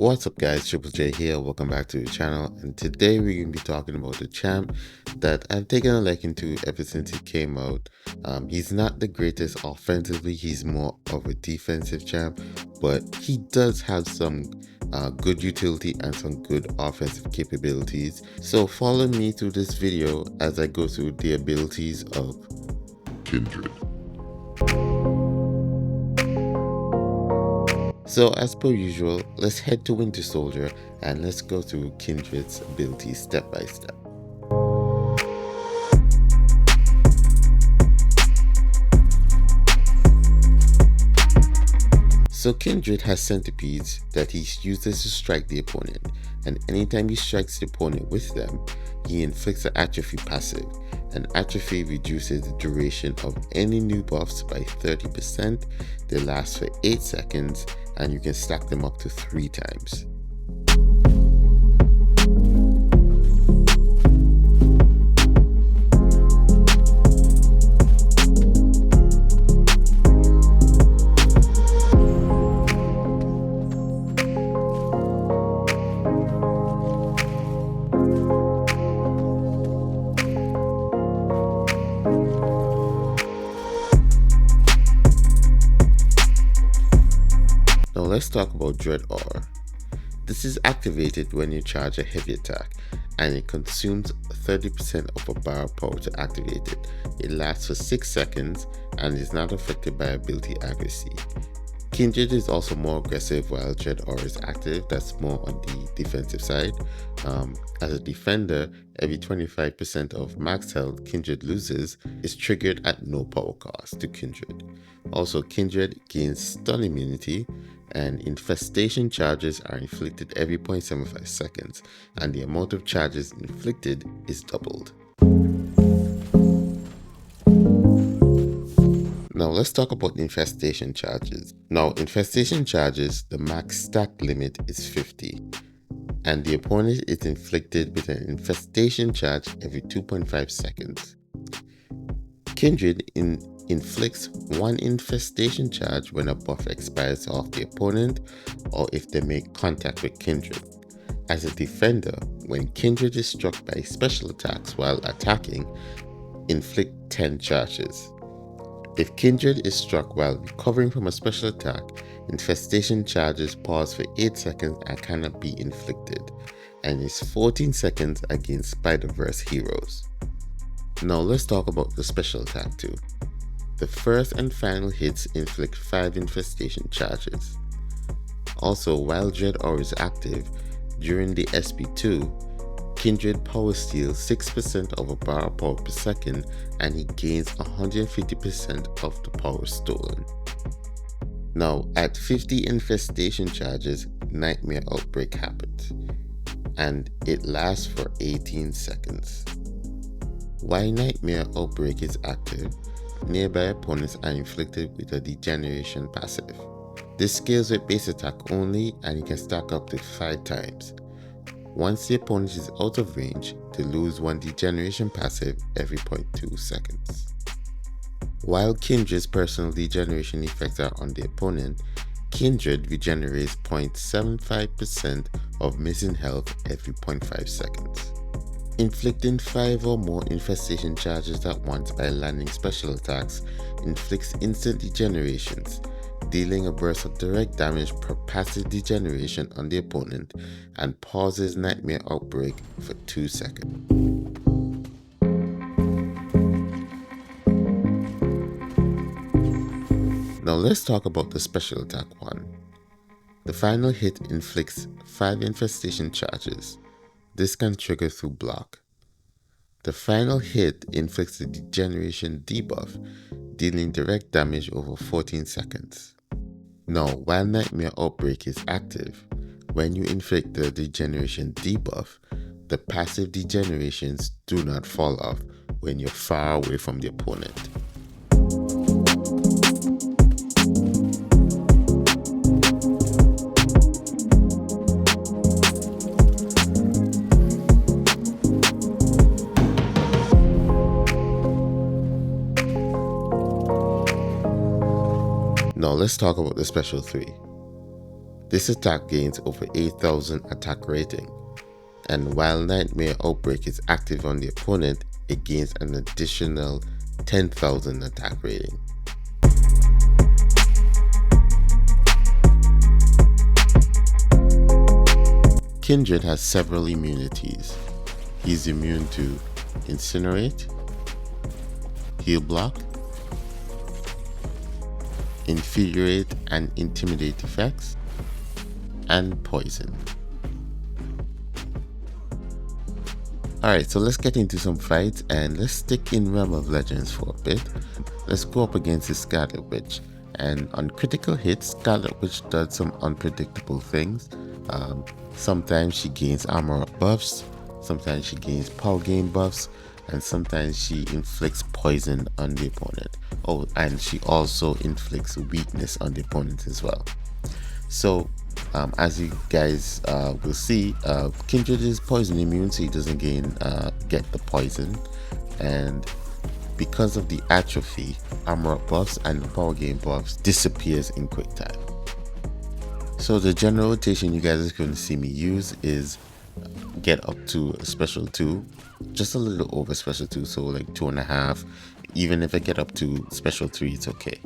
What's up guys, Triple J here, welcome back to the channel, and today we're going to be talking about the champ that I've taken a liking to ever since he came out. He's not the greatest offensively, he's more of a defensive champ, but he does have some good utility and some good offensive capabilities. So follow me through this video as I go through the abilities of Kindred. So as per usual, let's head to Winter Soldier and let's go through Kindred's abilities step by step. So Kindred has centipedes that he uses to strike the opponent, and anytime he strikes the opponent with them, he inflicts an atrophy passive. And atrophy reduces the duration of any new buffs by 30%. They last for 8 seconds and you can stack them up to 3 times. Now let's talk about Dread Aura. This is activated when you charge a heavy attack, and it consumes 30% of a bar of power to activate it. It lasts for 6 seconds and is not affected by ability accuracy. Kindred is also more aggressive while Dread Aura is active, that's more on the defensive side. As a defender, every 25% of max health Kindred loses is triggered at no power cost to Kindred. Also, Kindred gains stun immunity, and infestation charges are inflicted every 0.75 seconds, and the amount of charges inflicted is doubled. Now let's talk about infestation charges. Now infestation charges, the max stack limit is 50, and the opponent is inflicted with an infestation charge every 2.5 seconds. Kindred inflicts 1 infestation charge when a buff expires off the opponent or if they make contact with Kindred. As a defender, when Kindred is struck by special attacks while attacking, inflict 10 charges. If Kindred is struck while recovering from a special attack, infestation charges pause for 8 seconds and cannot be inflicted, and is 14 seconds against Spider-Verse heroes. Now let's talk about the special attack too. The first and final hits inflict 5 infestation charges. Also, while Dread Aura is active, during the SP2, Kindred power steals 6% of a bar of power per second, and he gains 150% of the power stolen. Now, at 50 infestation charges, Nightmare Outbreak happens, and it lasts for 18 seconds. While Nightmare Outbreak is active, nearby opponents are inflicted with a degeneration passive. This scales with base attack only, and you can stack up to 5 times. Once the opponent is out of range, they lose 1 degeneration passive every 0.2 seconds. While Kindred's personal degeneration effects are on the opponent, Kindred regenerates 0.75% of missing health every 0.5 seconds. Inflicting 5 or more infestation charges at once by landing special attacks inflicts instant degenerations, dealing a burst of direct damage per passive degeneration on the opponent, and pauses Nightmare Outbreak for 2 seconds. Now let's talk about the special attack one. The final hit inflicts 5 infestation charges. This can trigger through block. The final hit inflicts the degeneration debuff, dealing direct damage over 14 seconds. Now, while Nightmare Outbreak is active, when you inflict the degeneration debuff, the passive degenerations do not fall off when you're far away from the opponent. Now let's talk about the special 3. This attack gains over 8,000 attack rating, and while Nightmare Outbreak is active on the opponent, it gains an additional 10,000 attack rating. Kindred has several immunities. He's immune to Incinerate, Heal Block, Infuriate and Intimidate effects, and Poison. Alright, so let's get into some fights and let's stick in Realm of Legends for a bit. Let's go up against the Scarlet Witch, and on critical hits, Scarlet Witch does some unpredictable things. Sometimes she gains armor up buffs, sometimes she gains power gain buffs, and sometimes she inflicts poison on the opponent. Oh, and she also inflicts weakness on the opponent as well. So as you guys will see, Kindred is poison immune, so he doesn't get the poison, and because of the atrophy, armor up buffs and the power gain buffs disappears in quick time. So the general rotation you guys are going to see me use is get up to a special 2, just a little over special 2, so like 2.5. Even if I get up to special 3, it's okay,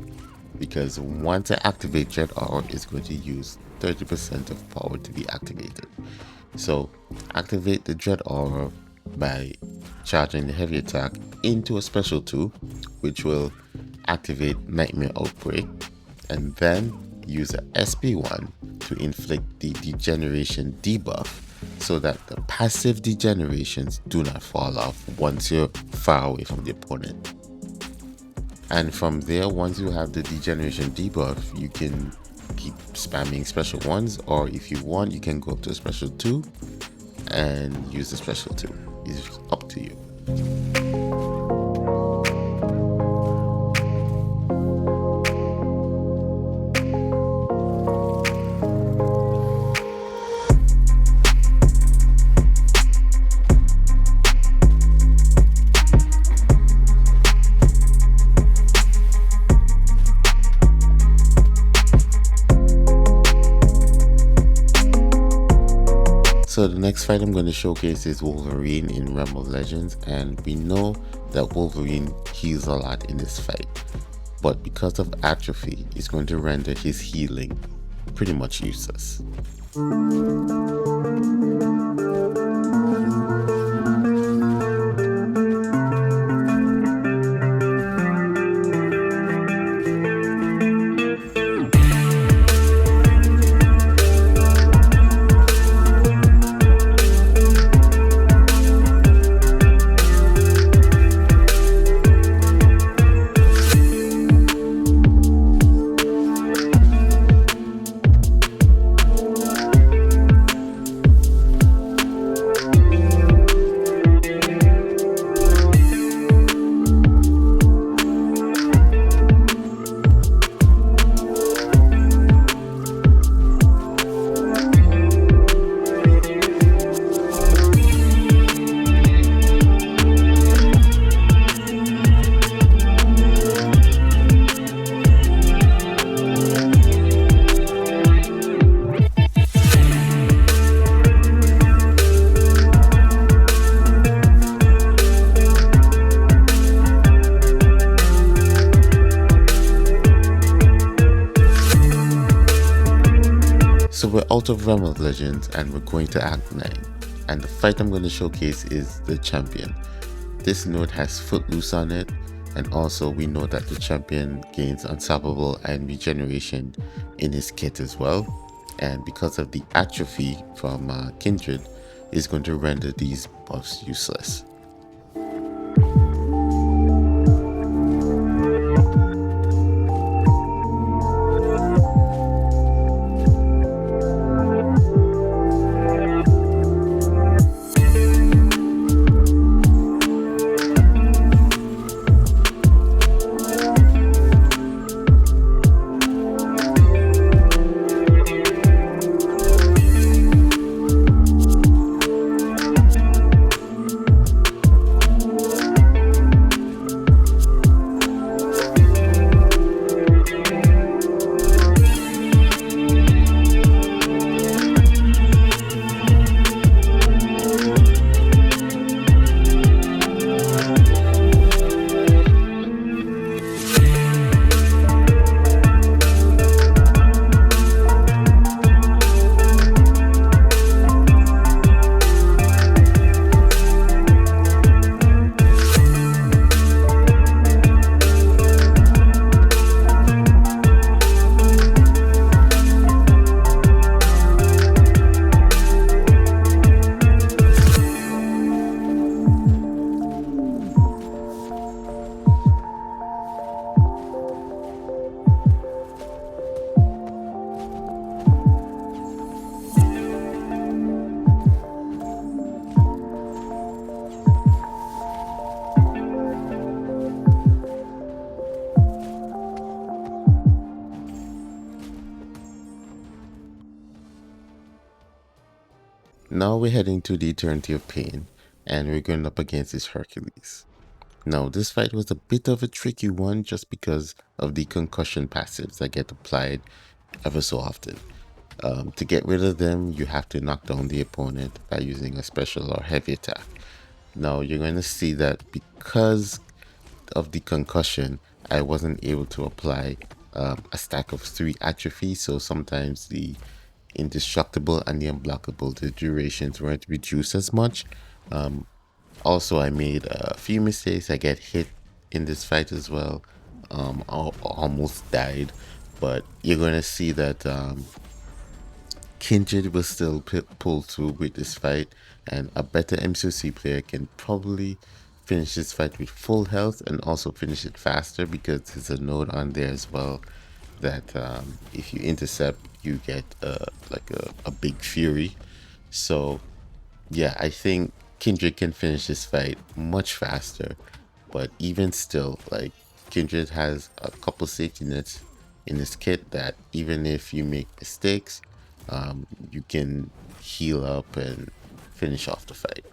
because once I activate Dread Aura, it's going to use 30% of power to be activated. So activate the Dread Aura by charging the heavy attack into a special 2, which will activate Nightmare Outbreak, and then use a SP1 to inflict the degeneration debuff, so that the passive degenerations do not fall off once you're far away from the opponent. And from there, once you have the degeneration debuff, you can keep spamming special 1s, or if you want, you can go up to a special 2 and use the special 2. It's up to you. So the next fight I'm going to showcase is Wolverine in Realm of Legends, and we know that Wolverine heals a lot in this fight, but because of atrophy, it's going to render his healing pretty much useless. So we're out of Realm of Legends and we're going to Act 9, and the fight I'm going to showcase is the champion. This node has Footloose on it, and also we know that the champion gains Unstoppable and Regeneration in his kit as well, and because of the atrophy from Kindred, is going to render these buffs useless. Now we're heading to the Eternity of Pain, and we're going up against this Hercules. Now, this fight was a bit of a tricky one just because of the concussion passives that get applied ever so often. To get rid of them, you have to knock down the opponent by using a special or heavy attack. Now, you're going to see that because of the concussion, I wasn't able to apply a stack of 3 atrophy, so sometimes the indestructible and the unblockable, the durations weren't reduced as much. Also, I made a few mistakes. I get hit in this fight as well. I almost died, but you're going to see that Kindred will still pull through with this fight, and a better mcoc player can probably finish this fight with full health and also finish it faster, because there's a note on there as well that if you intercept, you get like a big fury. So yeah, I think Kindred can finish this fight much faster, but even still, like, Kindred has a couple safety nets in this kit that even if you make mistakes, you can heal up and finish off the fight.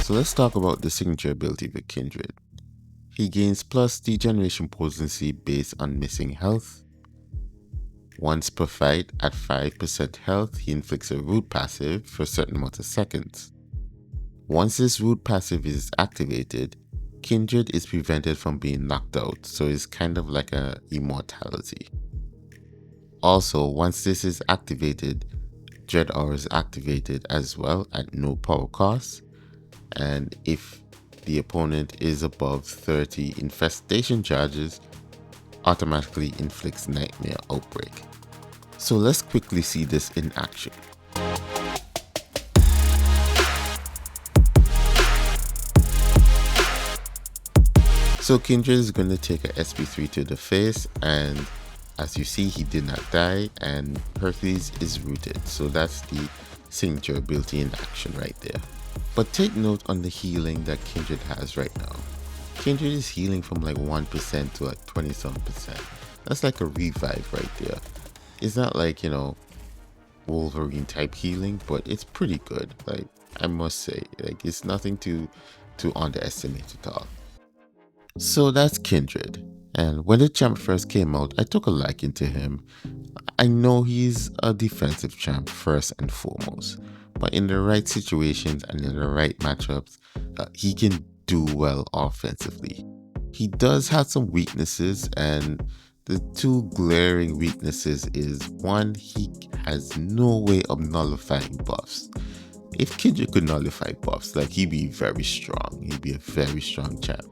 So let's talk about the signature ability for Kindred. He gains plus degeneration potency based on missing health. Once per fight at 5% health, he inflicts a root passive for a certain amount of seconds. Once this root passive is activated, Kindred is prevented from being knocked out, so it's kind of like a immortality. Also, once this is activated, Dread Aura is activated as well at no power cost, and if the opponent is above 30 infestation charges, automatically inflicts Nightmare Outbreak. So let's quickly see this in action. So Kindred is going to take a SP3 to the face, and as you see, he did not die, and Hercules is rooted. So that's the signature ability in action right there. But take note on the healing that Kindred has right now. Kindred is healing from like 1% to like 20-some%. That's like a revive right there. It's not like, you know, Wolverine type healing, but it's pretty good. Like, I must say, like, it's nothing to underestimate at all. So that's Kindred. And when the champ first came out, I took a liking to him. I know he's a defensive champ first and foremost, but in the right situations and in the right matchups, he can do well offensively. He does have some weaknesses, and the 2 glaring weaknesses is, 1, he has no way of nullifying buffs. If Kindred could nullify buffs, like, he'd be very strong. He'd be a very strong champ.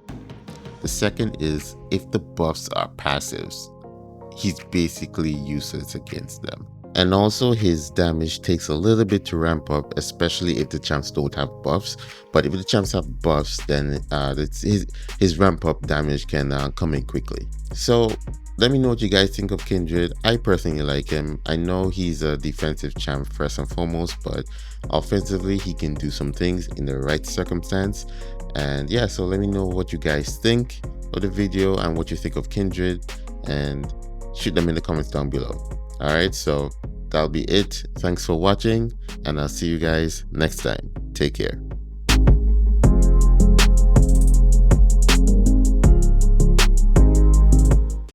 The second is, if the buffs are passives, he's basically useless against them. And also, his damage takes a little bit to ramp up, especially if the champs don't have buffs. But if the champs have buffs, then his ramp up damage can come in quickly. So let me know what you guys think of Kindred. I personally like him. I know he's a defensive champ first and foremost, but offensively he can do some things in the right circumstance. And yeah, so let me know what you guys think of the video and what you think of Kindred, and shoot them in the comments down below. Alright, so that'll be it. Thanks for watching, and I'll see you guys next time. Take care.